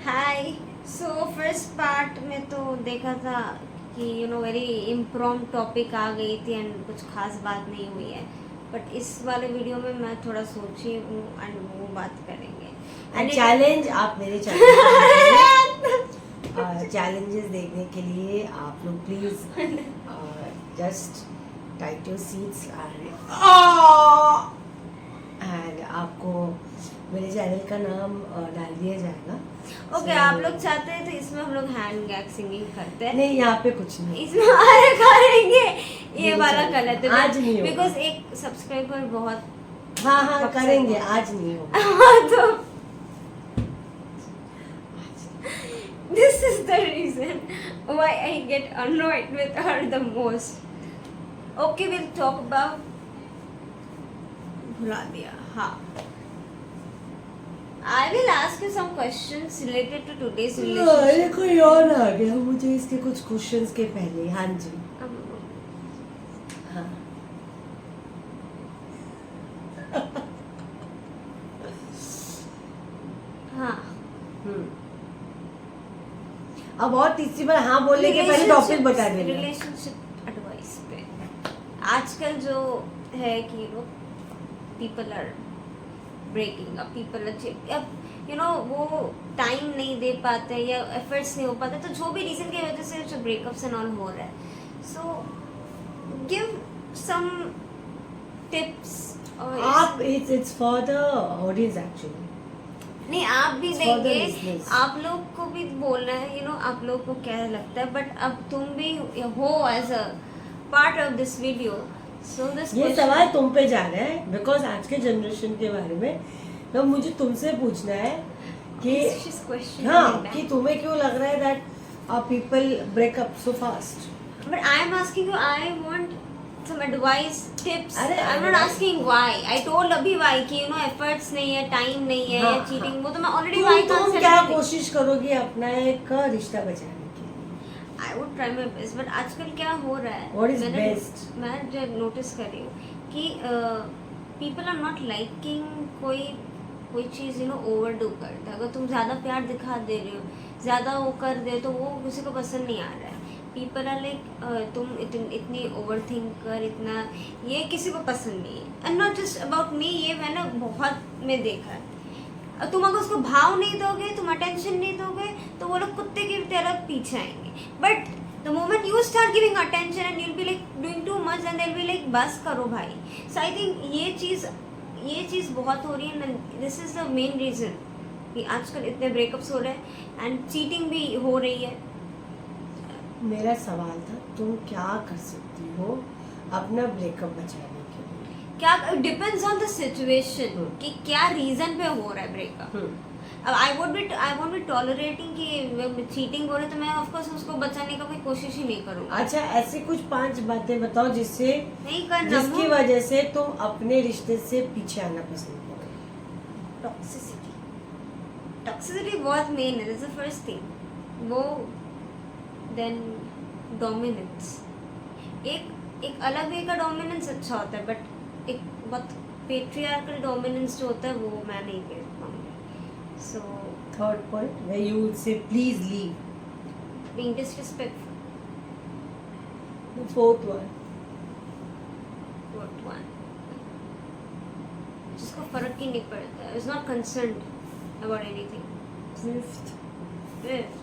हाय। So first part में तो देखा था कि वेरी इम्प्रॉम टॉपिक आ गई थी एंड कुछ खास बात नहीं हुई है, बट इस वाले वीडियो में मैं थोड़ा सोची हूँ एंड वो बात करेंगे। एंड चैलेंज आप मेरे चैलेंजेस देखने के लिए आप लोग please just tight your seats and आपको मेरे चैनल का नाम डाल दिया जाएगा। ओके, आप लोग चाहते हैं तो इसमें हम लोग हैंड गैग सिंगिंग करते हैं। नहीं, यहाँ पे कुछ नहीं, इसमें अरे करेंगे ये वाला चलेगा। गलत है आज नहीं होगा। बिकॉज एक सब्सक्राइबर बहुत हाँ करेंगे, आज नहीं होगा। तो this is the reason why I get annoyed with her the most. Okay, we'll talk about भुला दिया। हाँ, I will ask you some questions related to today's अरे relationship. कोई और आ गया मुझे इसके कुछ क्वेश्चंस के पहले। हाँ जी, हाँ हाँ, अब और तीसरी बार हाँ बोलने के पहले टॉपिक बता देना। रिलेशनशिप एडवाइस पे आजकल जो है कि people are breaking up, people अब वो टाइम नहीं दे पाते या एफर्ट्स नहीं हो पाते, तो जो भी रीजन की वजह से जो ब्रेकअप्स एंड ऑल हो रहा है, सो गिव सम टिप्स। आप it's for the audience actually. नहीं, आप भी It's for the देंगे, listeners. आप लोग को भी बोलना है, आप लोग को क्या लगता है, बट अब तुम भी हो as a part of this video, so this ये सवाल तुम पे जा रहा है बिकॉज आज के जनरेशन के बारे में तो मुझे तुमसे पूछना है कि हाँ, कि तुम्हें क्यों लग रहा है that people break up so fast. But I am asking you, I want some advice tips. अरे I'm not asking why. I told अभी why कि efforts नहीं है, time नहीं है, हाँ, या cheating, वो तो मैं already तुम why का answer क्या दे दी। कोशिश करोगी अपना एक रिश्ता बचाने के लिए? I would try my best, but आजकल क्या हो रहा है? What is best? मैं जो notice कर रही हूँ कि people are not liking कोई चीज़ overdo करता है। अगर तुम ज़्यादा प्यार दिखा दे रहे हो, ज़्यादा वो कर दे, तो वो किसी को पसंद नहीं आ रहा है। पीपल आर लाइक तुम इतनी ओवर थिंक कर, इतना ये किसी को पसंद नहीं है। And not just about me, ये मैंने बहुत में देखा है। तुम अगर उसको भाव नहीं दोगे, तुम अटेंशन नहीं दोगे, तो वो लोग कुत्ते की तरह पीछे आएंगे। But the moment you start giving attention and you'll be like doing too much and they be like बस करो भाई। सो आई थिंक ये चीज़ बहुत हो रही है। This is the main reason कि आजकल इतने ब्रेकअप्स हो रहे हैं एंड चीटिंग भी हो रही है। मेरा सवाल था तुम क्या कर सकती हो अपना ब्रेकअप बचाने के लिए? क्या डिपेंड्स ऑन द सिचुएशन कि क्या रीजन पे हो रहा है ब्रेकअप। अब आई वोंट बी टॉलरेटिंग कि चीटिंग हो रही है, तो मैं ऑफ कोर्स उसको बचाने का कोई कोशिश ही नहीं करूंगा। अच्छा, ऐसी कुछ 5 बातें बताओ जिससे नहीं करना, जिसकी वजह से तुम अपने रिश्ते से पीछे आना पसंद करो। टॉक्सिसिटी बहुत मेन है, दैट्स द फर्स्ट थिंग। वो देन डोमिनेंस, एक अलग वे का डोमिनेंस अच्छा होता है, बट एक बहुत पेट्रियार्कल डोमिनेंस जो होता है वो मैं नहीं कर पाऊंगी। So third point where you would say please leave. being disrespectful. The fourth one, What one? जिसको फर्क ही नहीं पड़ता है, is not concerned about anything. fifth,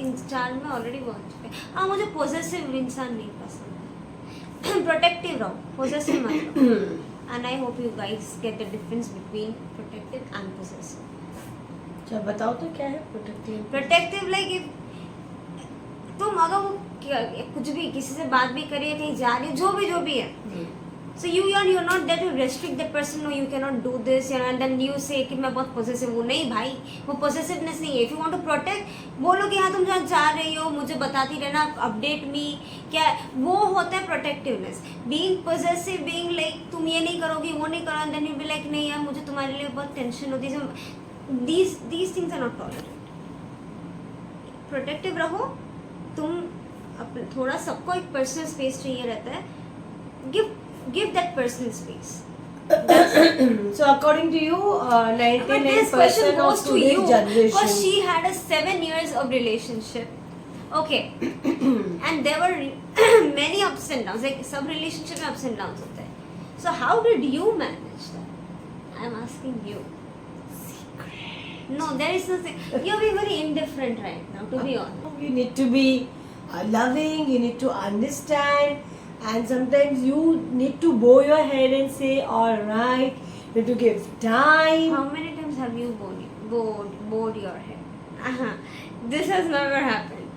इन 4 में ऑलरेडी पहुंच चुके हैं। हाँ, मुझे पॉजेसिव इंसान नहीं पसंद है। प्रोटेक्टिव रहो, पॉजेसिव मत रहो। And I hope you guys get the difference between protective and possessive. अच्छा बताओ तो क्या है प्रोटेक्टिव? प्रोटेक्टिव लाइक इफ तुम अगर वो कुछ भी किसी से बात भी करिए, कहीं जा रही हो, जो भी है, so you're not there to restrict that person, no you cannot do this, and then you say कि मैं बहुत possessive हूँ। नहीं भाई, वो possessiveness नहीं है। if you want to protect, बोलो कि हाँ तुम जहाँ जा रही हो मुझे बताती रहना, अपडेट मी, क्या वो होता है protectiveness. being possessive, being like तुम ये नहीं करोगी, वो नहीं करो, then you'll be like नहीं यार मुझे तुम्हारे लिए बहुत टेंशन होती है। these things are not tolerant। Protective रहो तुम, थोड़ा सबको एक पर्सनल स्पेस चाहिए रहता है। give that personal space, that's So according to you, But this 99% question of goes to today's you generation. because she had a 7 years of relationship. Okay. And there were many ups and downs. Like some relationship में ups and downs होते हैं. So how did you manage that? I'm asking you. No, there is nothing. You're being very indifferent right now, to be honest. You need to be loving, you need to understand, and sometimes you need to bow your head and say, all right, you need to give time. How many times have you bowed your head? This has never happened.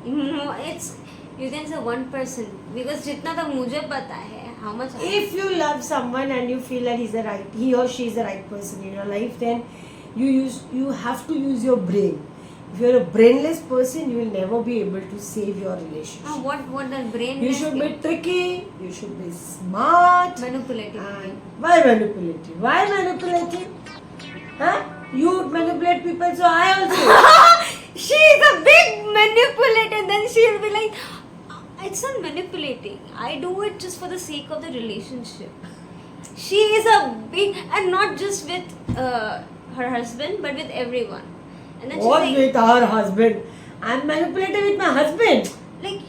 No, it's, you can say 1% because जितना तक मुझे पता है, how much. If you love someone and you feel that he or she is the right person in your life, then you have to use your brain. If you're a brainless person, you will never be able to save your relationship. What does brain? You should be tricky. You should be smart. Manipulative. And why manipulative? Why manipulative? Huh? You manipulate people, so I also. She's a big manipulator. Then she'll be like, it's not manipulating. I do it just for the sake of the relationship. She is a big, and not just with her husband, but with everyone. And then What she's like, with her husband? I'm manipulative with my husband. like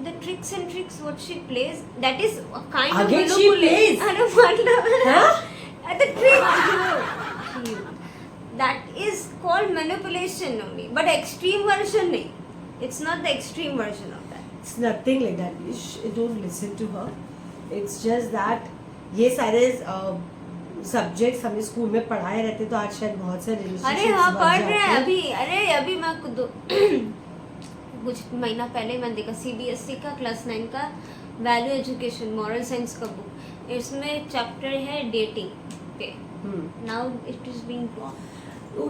the tricks and tricks what she plays, that is a kind Again of she manipulation. plays. अरे मतलब Huh? the trick that is called manipulation only, but extreme version नहीं. It's not the extreme version of that. It's nothing like that. Don't listen to her. It's just that ये सारे subjects हमें school में पढ़ाए रहते तो आज शायद बहुत सारे अरे हाँ पढ़ रहे हैं अभी मैं कुछ महीना पहले मैं देखा CBSE का क्लास 9 का वैल्यू एजुकेशन मॉरल साइंस का बुक, इसमें चैप्टर है डेटिंग पे. Now it is being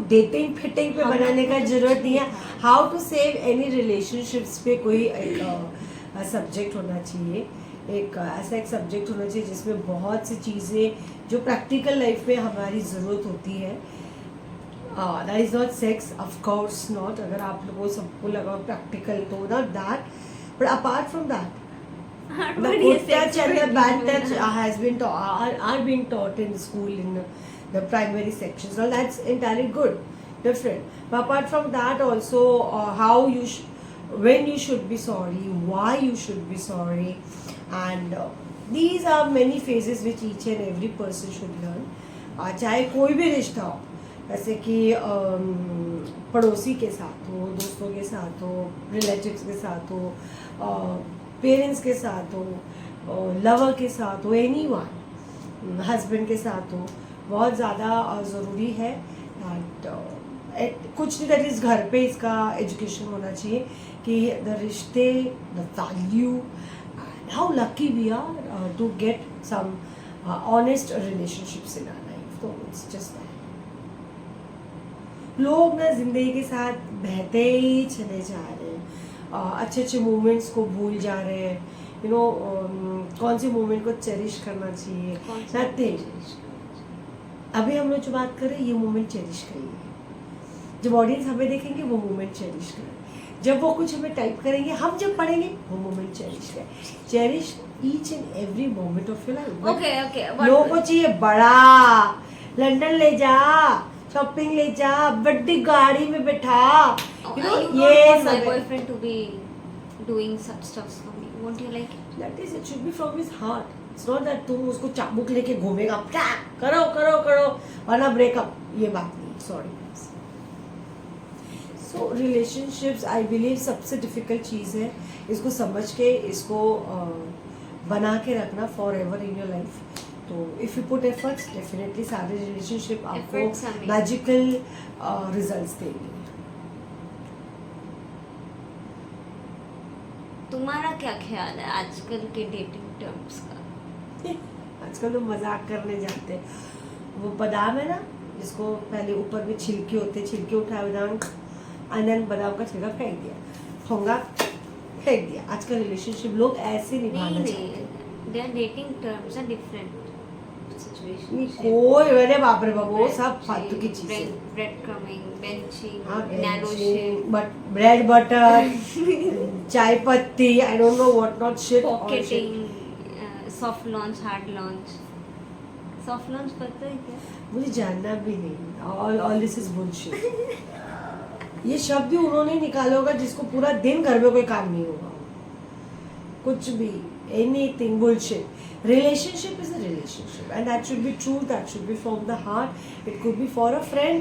dating fitting पे बनाने का जरूरत नहीं है. How to save any relationships पे कोई एक सब्जेक्ट होना चाहिए. एक ऐसा एक सब्जेक्ट होना चाहिए जिसमें बहुत सी चीज़ें जो प्रैक्टिकल लाइफ में हमारी ज़रूरत होती है. That is not sex, of course not. अगर आप लोगों सबको लगा प्रैक्टिकल तो not that, but apart from that the good touch and the bad touch has been are being taught in school in the primary sections. Well, that's entirely good, different. But apart from that, also how you when you should be sorry, why you should be sorry, and these are many phases which each and every person should learn. चाहे कोई भी रिश्ता हो, जैसे कि पड़ोसी के साथ हो, दोस्तों के साथ हो, रिलेटिव्स के साथ हो, पेरेंट्स के साथ हो, लवर के साथ हो, एनीवन, हस्बैंड के साथ हो, बहुत ज़्यादा ज़रूरी है. कुछ नहीं, दैट इज़ घर पे इसका एजुकेशन होना चाहिए कि द रिश्ते, the value, and how lucky we are to get some honest relationships in our life. तो इट्स जस्ट दैट. लोग ना जिंदगी के साथ बहते ही चले जा रहे हैं, अच्छे अच्छे मोमेंट्स को भूल जा रहे हैं. यू नो कौन से मोमेंट को चेरिश करना चाहिए, नथिंग. अभी हम लोग जो बात कर रहे हैं ये मोमेंट चेरिश करिए. जब ऑडियंस हमें देखेंगे वो मोमेंट चेरिश करें. जब वो कुछ हमें टाइप करेंगे, हम जब पढ़ेंगे वो मोमेंट चेरिश करें. Cherish each and every moment of your life. Okay लोगों को चाहिए बड़ा, लंदन ले जा, शॉपिंग ले जा, बड़ी गाड़ी में बैठा. You know, want my boyfriend to be doing such stuff for me. Won't you like it? That is, it should be from his heart. It's not that तुम उसको चाबुक लेके घूमेगा, करो करो करो वरना ब्रेकअप. ये बात नहीं. Sorry. So relationships I believe सबसे डिफिकल्ट चीज़ है. इसको समझ के इसको बना के रखना for ever in your life. तो if you put efforts, definitely सारे रिलेशनशिप आपको मैजिकल रिजल्ट्स देंगे. तुम्हारा क्या ख्याल है आजकल के डेटिंग टर्म्स का? आजकल तो मजाक करने जाते हैं. वो बादाम है ना जिसको पहले ऊपर में छिलके होते, छिलके उठाए बादाम, अनन बादाम का छिलका फेंक दिया, होंगा फेंक दिया. आजकल रिलेशनशिप लोग ऐसे निभाना चाहते हैं. They are dating terms are different situation. कोई अरे बाप रे बाप, वो सब फालतू की चीजें. Bread crumbing, benching, nano shake, but bread butter, चाय पत्ती, I don't know what not shit, pocketing, soft launch, hard launch. Soft launch पता है क्या? मुझे जानना भी नहीं, ऑल दिस इज बुलशिट। ये शब्द भी उन्होंने निकाला होगा जिसको पूरा दिन घर में कोई काम नहीं होगा, कुछ भी, anything bullshit. Relationship is a relationship and that should be true, that should be from the heart. It could be for a friend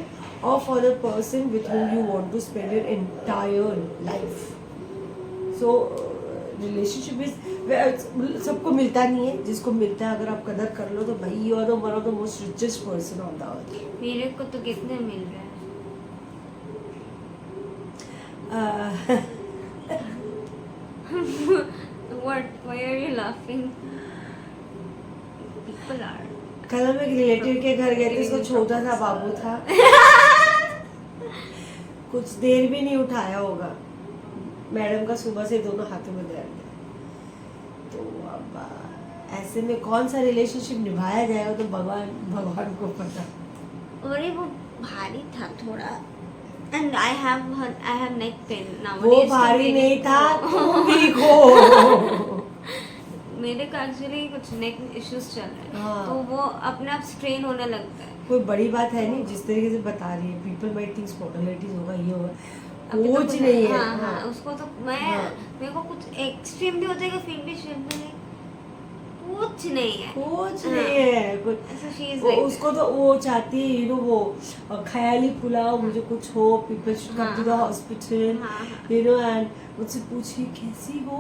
or for the person with whom you want to spend your entire life. So relationship is, सबको मिलता नहीं है, जिसको मिलता है अगर आप कदर कर लो तो भाई you are the one of the most richest person on the earth. मेरे को तो कितने मिल रहे हैं? What? Why are you laughing? People are. कल हम एक रिलेटिव के घर गए थे, उसका छोटा सा बाबू था, कुछ देर भी नहीं उठाया होगा, मैडम का सुबह से दोनों हाथों में दर्द है। तो अब ऐसे में कौन सा रिलेशनशिप निभाया जाएगा तो भगवान को पता। और ये वो भारी था थोड़ा, and I have neck pain now. वो भारी नहीं था, तुम वीक हो। मेरे को एक्चुअली कुछ नेक इश्यूज चल रहे हैं, हाँ। तो वो अपने आप स्ट्रेन होने लगता है। कोई बड़ी बात है नहीं, जिस तरीके से बता रही है, पीपल माइट थिंक स्पॉन्डिलाइटिस होगा, ये होगा, अभी तो कुछ नहीं है। हाँ, हाँ, उसको तो हाँ। मेरे को कुछ एक्सट्रीम भी हो जाएगा, फिर भी कुछ नहीं है, कुछ नहीं है कुछ। ऐसा she is like उसको तो वो चाहती है, यू नो, वो ख्याली पुलाव, मुझे कुछ हो, people should come to the hospital, you know, and मुझसे पूछी कैसी हो।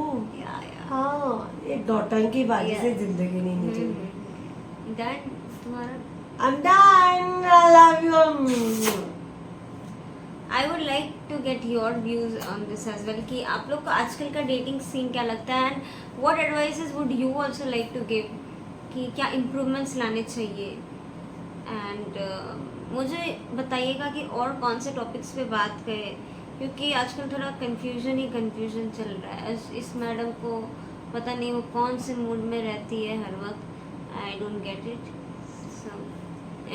हाँ, एक डॉटर की बाजी से जिंदगी नहीं निकली। डन तुम्हारा? I'm done. I love you. I would like to get your views on this as well, कि आप लोग को आजकल का डेटिंग सीन क्या लगता है, and what advices would you also like to give, कि क्या improvements लाने चाहिए, and मुझे बताइएगा कि और कौन से टॉपिक्स पे बात करें, क्योंकि आजकल थोड़ा कन्फ्यूजन चल रहा है। इस मैडम को पता नहीं वो कौन से मूड में रहती है हर वक्त, I don't get it. So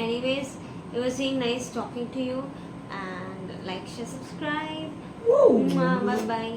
anyways, it was really nice talking to you, and like, share, subscribe. Woo. Bye bye.